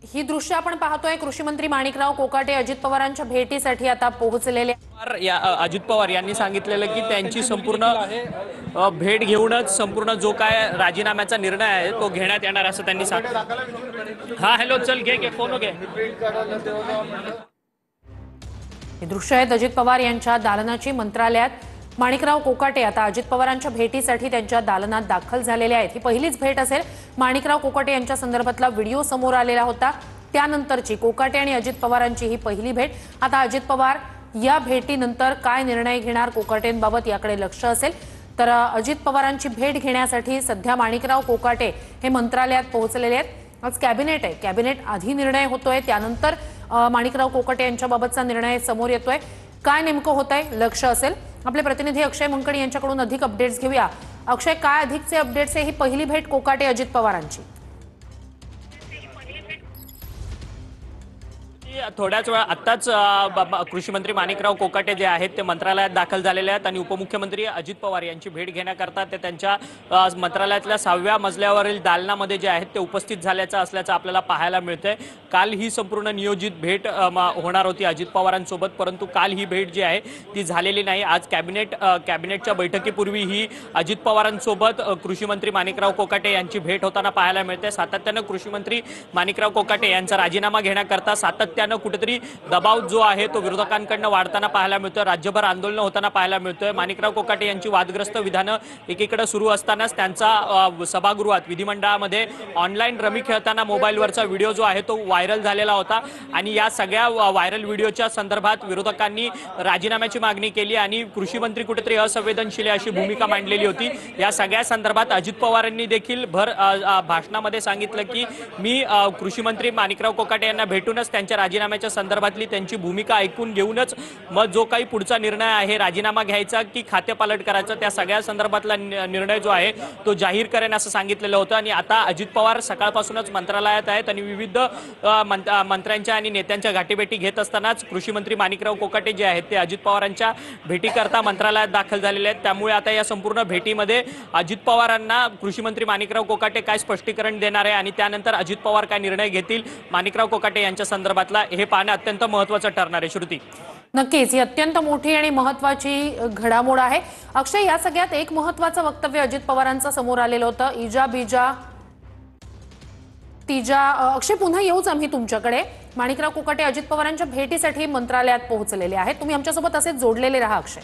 ही दृश्य आपण पाहतोय कृषी मंत्री माणिकराव कोकाटे अजित पवारांच्या भेटीसाठी आता पोहोचलेले। अजित पवार यांनी सांगितलेलं की त्यांची संपूर्ण भेट घेऊनच संपूर्ण जो काय राजीनाम्याचा निर्णय आहे तो घेण्यात येणार असं त्यांनी सांगितलं। हा हॅलो चल घे फोन घे। हे दृश्य आहेत अजित पवार यांच्या दालनाची। मंत्रालयात माणिकराव कोकाटे आता अजित पवारांच्या भेटीसाठी त्यांच्या दालनात दाखल झालेले आहेत। ही पहिलीच भेट असेल। माणिकराव कोकाटे यांच्या संदर्भातला व्हिडिओ समोर आलेला होता, त्यानंतरची कोकाटे आणि अजित पवारांची ही पहिली भेट। आता अजित पवार या भेटीनंतर काय निर्णय घेणार कोकाटेंबाबत याकडे लक्ष असेल। तर अजित पवारांची भेट घेण्यासाठी सध्या माणिकराव कोकाटे हे मंत्रालयात पोहोचलेले आहेत। आज कॅबिनेट आहे, कॅबिनेट आधी निर्णय होतोय, त्यानंतर माणिकराव कोकाटे यांच्याबाबतचा निर्णय समोर येतोय। काय नेमकं होतंय लक्ष असेल। आपले प्रतिनिधी अक्षय मंकणी यांच्याकडून अधिक अपडेट्स घेऊया। अक्षय, काय अधिकचे अपडेट्स आहे ही पहिली भेट कोकाटे अजित पवारांची? थोड्याच वेळा आत्ताच कृषी मंत्री माणिकराव कोकाटे जे आहेत ते मंत्रालयात दाखल झालेले आहेत आणि उपमुख्यमंत्री अजित पवार यांची भेट घेण्याकरता ते त्यांच्या मंत्रालयातल्या 6व्या मजल्यावरील दालनामध्ये जे आहेत ते उपस्थित झाल्याचं असल्याचं आपल्याला पाहायला मिळतंय। काल ही संपूर्ण नियोजित भेट होणार होती अजित पवारांसोबत, परंतु काल ही भेट जी आहे ती झालेली नाही। आज कॅबिनेटच्या बैठकीपूर्वी ही अजित पवारांसोबत कृषी मंत्री माणिकराव कोकाटे यांची भेट होताना पाहायला मिळते। सातत्यानं कृषी मंत्री माणिकराव कोकाटे यांचा राजीनामा घेण्याकरता सातत्यानं कुठेतरी दबाव जो आहे तो विरोधकांकडून वाढताना पाहायला मिळतोय। राज्यभर आंदोलन होताना पाहायला मिळतोय। माणिकराव कोकाटे यांची वादग्रस्त विधानं एकीकडे सुरू असतानाच त्यांचा सभागृहात विधिमंडळामध्ये ऑनलाईन रमी खेळताना मोबाईलवरचा व्हिडिओ जो आहे तो व्हायरल झालेला होता आणि या सगळ्या व्हायरल व्हिडिओच्या संदर्भात विरोधकांनी राजीनाम्याची मागणी केली आणि कृषी मंत्री कुठेतरी असंवेदनशील अशी भूमिका मांडलेली होती। या सगळ्या संदर्भात अजित पवारांनी देखील भाषणामध्ये सांगितलं की मी कृषी मंत्री माणिकराव कोकाटे यांना भेटूनच त्यांच्या राजीनाम्याच्या संदर्भातली त्यांची भूमिका ऐकून घेऊनच मग जो काही पुढचा निर्णय आहे राजीनामा घ्यायचा की खातेपालट करायचा त्या सगळ्या संदर्भातला निर्णय जो आहे तो जाहीर करेन असं सांगितलेलं होतं। आणि आता अजित पवार सकाळपासूनच मंत्रालयात आहेत आणि विविध मंत्र्यांच्या आणि नेत्यांच्या गाठीभेटी घेत असतानाच कृषी मंत्री माणिकराव कोकाटे जे आहेत ते अजित पवारांच्या भेटीकरता मंत्रालयात दाखल झालेले आहेत। त्यामुळे आता या संपूर्ण भेटीमध्ये अजित पवारांना कृषी मंत्री माणिकराव कोकाटे काय स्पष्टीकरण देणार आहे आणि त्यानंतर अजित पवार काय निर्णय घेतील माणिकराव कोकाटे यांच्या संदर्भातला हे पाहणं अत्यंत महत्त्वाचं ठरणार आहे। श्रुती, नक्कीच ही अत्यंत मोठी आणि महत्त्वाची घडामोड आहे। अक्षय, या सगळ्यात एक महत्त्वाचं वक्तव्य अजित पवारांचं समोर आलेलं होतं, इजा बिजा तिजा। अक्षय, पुन्हा येऊच आम्ही तुमच्याकडे। माणिकराव कोकाटे अजित पवारांच्या भेटीसाठी मंत्रालयात पोहोचलेले आहेत, तुम्ही आमच्यासोबत असेच जोडलेले राहा अक्षय।